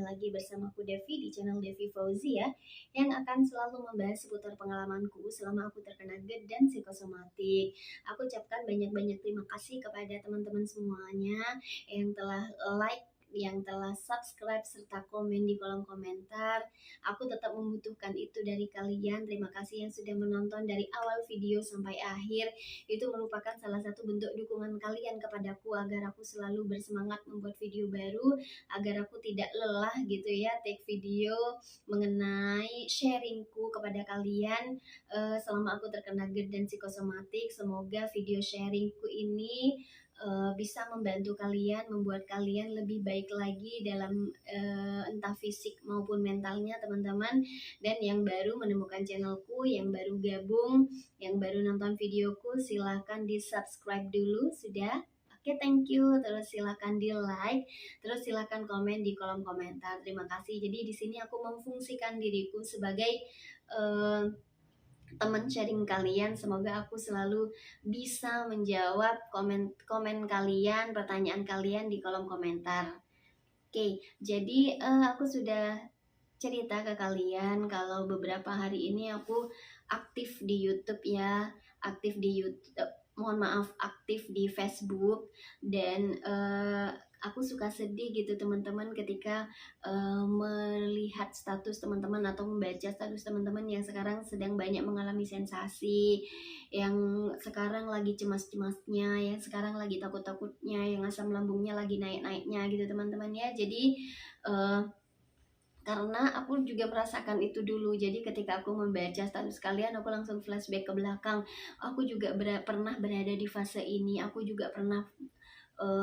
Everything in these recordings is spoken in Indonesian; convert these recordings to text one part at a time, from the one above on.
lagi bersamaku Devi di channel Devi Fauzia yang akan selalu membahas seputar pengalamanku selama aku terkena GERD dan psikosomatik. Aku ucapkan banyak-banyak terima kasih kepada teman-teman semuanya yang telah like, yang telah subscribe serta komen di kolom komentar. Aku tetap membutuhkan itu dari kalian. Terima kasih yang sudah menonton dari awal video sampai akhir. Itu merupakan salah satu bentuk dukungan kalian kepadaku agar aku selalu bersemangat membuat video baru, agar aku tidak lelah gitu ya take video mengenai sharingku kepada kalian selama aku terkena GERD dan psikosomatik. Semoga video sharingku ini bisa membantu kalian, membuat kalian lebih baik lagi dalam entah fisik maupun mentalnya teman-teman. Dan yang baru menemukan channelku, yang baru gabung, yang baru nonton videoku, silahkan di subscribe dulu sudah. Oke, thank you. Terus silahkan di like, terus silahkan komen di kolom komentar. Terima kasih. Jadi di sini aku memfungsikan diriku sebagai teman sharing kalian. Semoga aku selalu bisa menjawab komen kalian, pertanyaan kalian di kolom komentar. Oke, jadi aku sudah cerita ke kalian kalau beberapa hari ini aku aktif di YouTube ya, aktif di YouTube, mohon maaf, aktif di Facebook. Dan aku suka sedih gitu teman-teman ketika melihat status teman-teman atau membaca status teman-teman yang sekarang sedang banyak mengalami sensasi, yang sekarang lagi cemas-cemasnya, yang sekarang lagi takut-takutnya, yang asam lambungnya lagi naik-naiknya gitu teman-teman ya. Jadi karena aku juga merasakan itu dulu, jadi ketika aku membaca status kalian aku langsung flashback ke belakang. Aku juga pernah berada di fase ini, aku juga pernah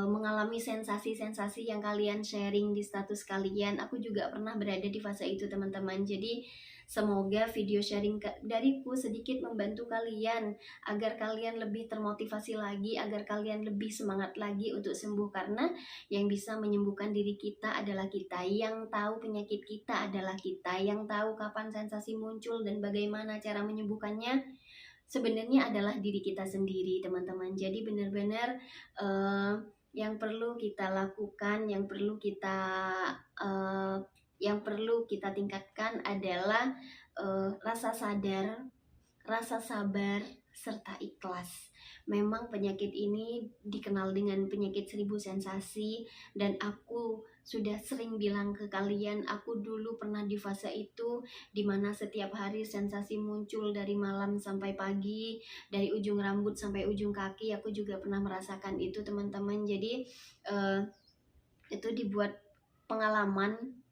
mengalami sensasi-sensasi yang kalian sharing di status kalian. Aku juga pernah berada di fase itu teman-teman. Jadi semoga video sharing dariku sedikit membantu kalian agar kalian lebih termotivasi lagi, agar kalian lebih semangat lagi untuk sembuh. Karena yang bisa menyembuhkan diri kita adalah kita, yang tahu penyakit kita adalah kita, yang tahu kapan sensasi muncul dan bagaimana cara menyembuhkannya sebenarnya adalah diri kita sendiri teman-teman. Jadi benar-benar yang perlu kita lakukan, yang perlu kita tingkatkan adalah rasa sadar, rasa sabar, serta ikhlas. Memang penyakit ini dikenal dengan penyakit 1000 sensasi, dan aku sudah sering bilang ke kalian, aku dulu pernah di fase itu, dimana setiap hari sensasi muncul dari malam sampai pagi, dari ujung rambut sampai ujung kaki. Aku juga pernah merasakan itu teman-teman. Jadi itu dibuat pengalaman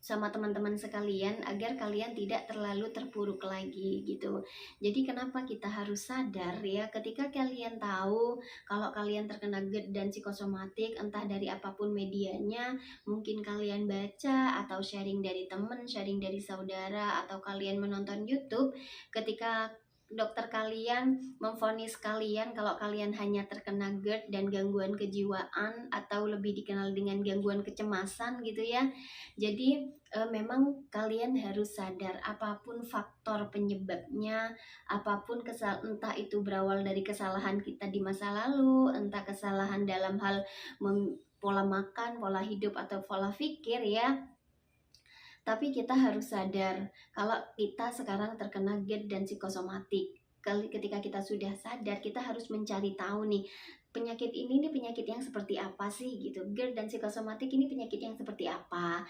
sama teman-teman sekalian agar kalian tidak terlalu terpuruk lagi gitu. Jadi kenapa kita harus sadar ya, ketika kalian tahu kalau kalian terkena GERD dan psikosomatik, entah dari apapun medianya, mungkin kalian baca atau sharing dari teman, sharing dari saudara, atau kalian menonton YouTube, ketika dokter kalian memvonis kalian kalau kalian hanya terkena GERD dan gangguan kejiwaan, atau lebih dikenal dengan gangguan kecemasan gitu ya. Jadi memang kalian harus sadar, apapun faktor penyebabnya, apapun entah itu berawal dari kesalahan kita di masa lalu, entah kesalahan dalam hal pola makan, pola hidup, atau pola pikir ya. Tapi kita harus sadar kalau kita sekarang terkena GERD dan psikosomatik. Ketika kita sudah sadar, kita harus mencari tahu nih, penyakit ini nih penyakit yang seperti apa sih gitu. GERD dan psikosomatik ini penyakit yang seperti apa,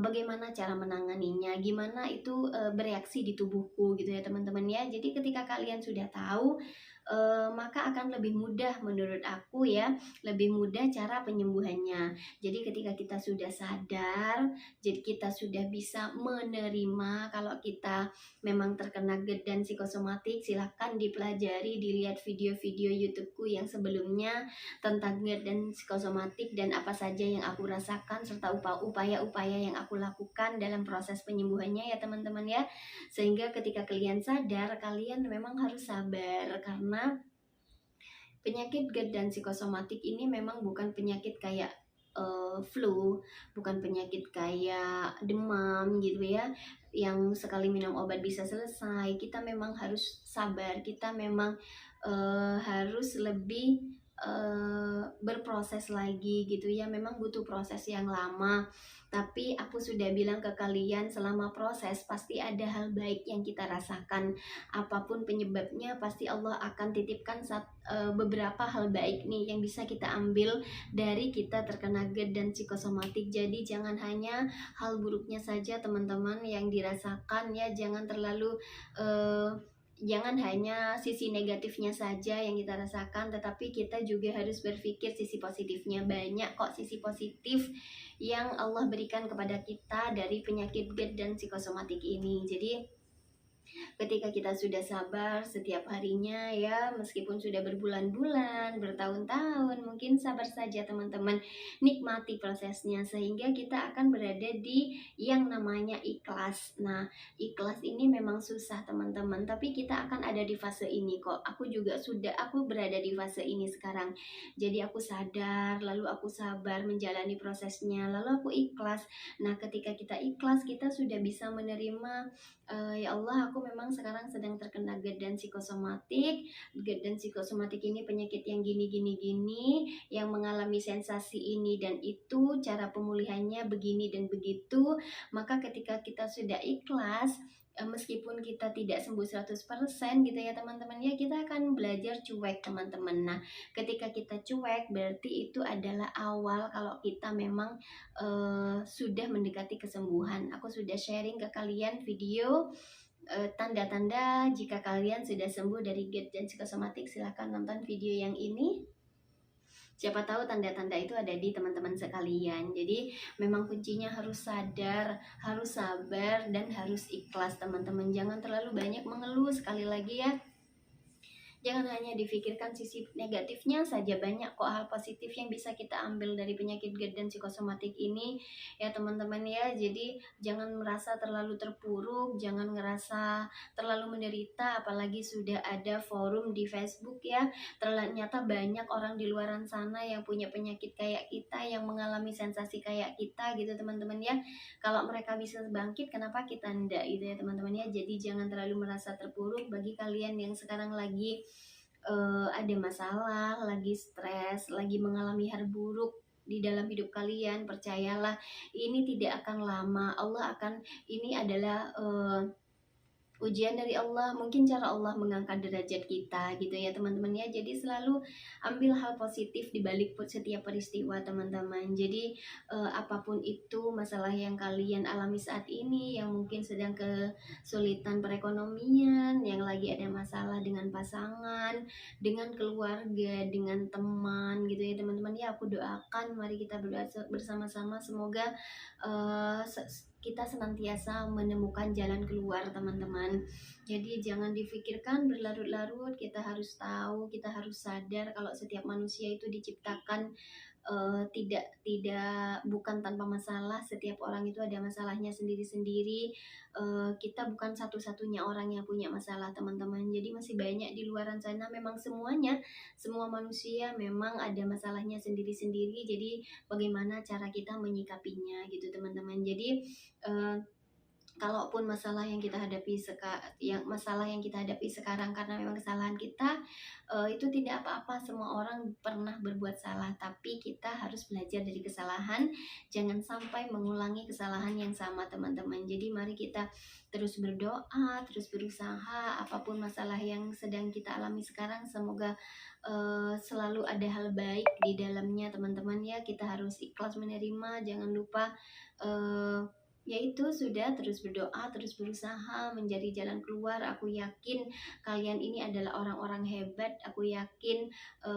bagaimana cara menanganinya, gimana itu bereaksi di tubuhku gitu ya teman-teman ya. Jadi ketika kalian sudah tahu, maka akan lebih mudah menurut aku ya, lebih mudah cara penyembuhannya. Jadi ketika kita sudah sadar, jadi kita sudah bisa menerima kalau kita memang terkena GERD dan psikosomatik. Silahkan dipelajari, dilihat video-video YouTubeku yang sebelumnya tentang GERD dan psikosomatik dan apa saja yang aku rasakan serta upaya-upaya yang aku lakukan dalam proses penyembuhannya ya teman-teman ya. Sehingga ketika kalian sadar, kalian memang harus sabar, karena penyakit GERD dan psikosomatik ini memang bukan penyakit kayak flu, bukan penyakit kayak demam gitu ya, yang sekali minum obat bisa selesai. Kita memang harus sabar, kita memang harus lebih berproses lagi gitu ya. Memang butuh proses yang lama, tapi aku sudah bilang ke kalian, selama proses pasti ada hal baik yang kita rasakan. Apapun penyebabnya pasti Allah akan titipkan beberapa hal baik nih yang bisa kita ambil dari kita terkena GERD dan psikosomatik. Jadi jangan hanya hal buruknya saja teman-teman yang dirasakan ya, jangan hanya sisi negatifnya saja yang kita rasakan, tetapi kita juga harus berpikir sisi positifnya. Banyak kok sisi positif yang Allah berikan kepada kita dari penyakit GERD dan psikosomatik ini. Jadi ketika kita sudah sabar setiap harinya ya, meskipun sudah berbulan-bulan, bertahun-tahun, mungkin sabar saja teman-teman, nikmati prosesnya sehingga kita akan berada di yang namanya ikhlas. Nah, ikhlas ini memang susah teman-teman, tapi kita akan ada di fase ini kok. Aku berada di fase ini sekarang. Jadi aku sadar, lalu aku sabar menjalani prosesnya, lalu aku ikhlas. Nah, ketika kita ikhlas, kita sudah bisa menerima, ya Allah, aku memang sekarang sedang terkena GERD dan psikosomatik. GERD dan psikosomatik ini penyakit yang gini, yang mengalami sensasi ini dan itu, cara pemulihannya begini dan begitu. Maka ketika kita sudah ikhlas, meskipun kita tidak sembuh 100% gitu ya teman-teman ya, kita akan belajar cuek teman-teman. Nah, ketika kita cuek berarti itu adalah awal kalau kita memang sudah mendekati kesembuhan. Aku sudah sharing ke kalian video tanda-tanda jika kalian sudah sembuh dari GERD dan psikosomatik. Silahkan nonton video yang ini. Siapa tahu tanda-tanda itu ada di teman-teman sekalian. Jadi memang kuncinya harus sadar, harus sabar, dan harus ikhlas teman-teman. Jangan terlalu banyak mengeluh, sekali lagi ya. Jangan hanya difikirkan sisi negatifnya saja, banyak kok hal positif yang bisa kita ambil dari penyakit GERD dan psikosomatik ini ya teman-teman ya. Jadi jangan merasa terlalu terpuruk, jangan ngerasa terlalu menderita, apalagi sudah ada forum di Facebook ya. Ternyata banyak orang di luaran sana yang punya penyakit kayak kita, yang mengalami sensasi kayak kita gitu teman-teman ya. Kalau mereka bisa bangkit, kenapa kita enggak gitu ya teman-teman ya. Jadi jangan terlalu merasa terpuruk. Bagi kalian yang sekarang lagi ada masalah, lagi stres, lagi mengalami hal buruk di dalam hidup kalian, percayalah ini tidak akan lama. Ini adalah ujian dari Allah, mungkin cara Allah mengangkat derajat kita gitu ya teman-teman ya. Jadi selalu ambil hal positif di balik setiap peristiwa teman-teman. Jadi apapun itu masalah yang kalian alami saat ini, yang mungkin sedang kesulitan perekonomian, yang lagi ada masalah dengan pasangan, dengan keluarga, dengan teman gitu ya teman-teman ya, aku doakan, mari kita berdoa bersama-sama, semoga kita senantiasa menemukan jalan keluar teman-teman. Jadi jangan difikirkan berlarut-larut, kita harus tahu, kita harus sadar kalau setiap manusia itu diciptakan bukan tanpa masalah. Setiap orang itu ada masalahnya sendiri-sendiri. Kita bukan satu-satunya orang yang punya masalah teman-teman. Jadi masih banyak di luaran sana, memang semua manusia memang ada masalahnya sendiri-sendiri. Jadi bagaimana cara kita menyikapinya gitu teman-teman. Jadi kalaupun masalah yang kita hadapi sekarang karena memang kesalahan kita, itu tidak apa-apa. Semua orang pernah berbuat salah, tapi kita harus belajar dari kesalahan, jangan sampai mengulangi kesalahan yang sama teman-teman. Jadi mari kita terus berdoa, terus berusaha. Apapun masalah yang sedang kita alami sekarang, semoga selalu ada hal baik di dalamnya teman-teman ya. Kita harus ikhlas menerima, jangan lupa yaitu sudah terus berdoa, terus berusaha mencari jalan keluar. Aku yakin kalian ini adalah orang-orang hebat. Aku yakin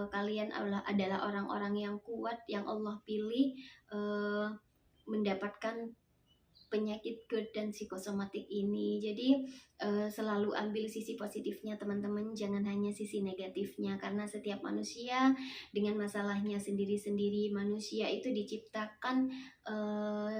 kalian adalah orang-orang yang kuat, yang Allah pilih mendapatkan penyakit GERD dan psikosomatik ini. Jadi selalu ambil sisi positifnya teman-teman, jangan hanya sisi negatifnya, karena setiap manusia dengan masalahnya sendiri-sendiri. Manusia itu diciptakan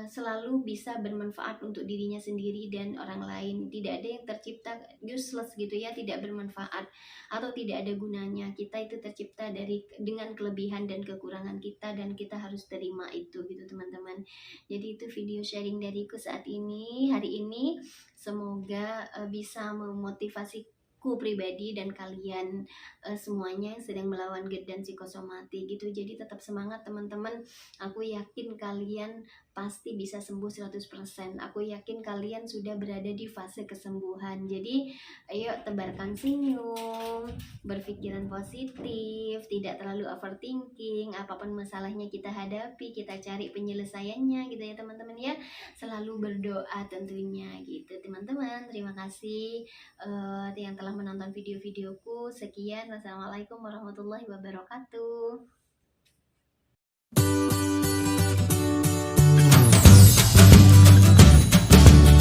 selalu bisa bermanfaat untuk dirinya sendiri dan orang lain. Tidak ada yang tercipta useless gitu ya, tidak bermanfaat atau tidak ada gunanya. Kita itu tercipta dengan kelebihan dan kekurangan kita, dan kita harus terima itu gitu teman-teman. Jadi itu video sharing dariku saat ini, hari ini. Semoga bisa memotivasiku aku pribadi dan kalian semuanya yang sedang melawan GERD dan psikosomatik gitu. Jadi tetap semangat teman-teman. Aku yakin kalian pasti bisa sembuh 100%. Aku yakin kalian sudah berada di fase kesembuhan. Jadi ayo tebarkan senyum, berpikiran positif, tidak terlalu overthinking. Apapun masalahnya kita hadapi, kita cari penyelesaiannya gitu ya teman-teman ya. Selalu berdoa tentunya gitu teman-teman. Terima kasih yang telah menonton video-videoku. Sekian, wassalamualaikum warahmatullahi wabarakatuh.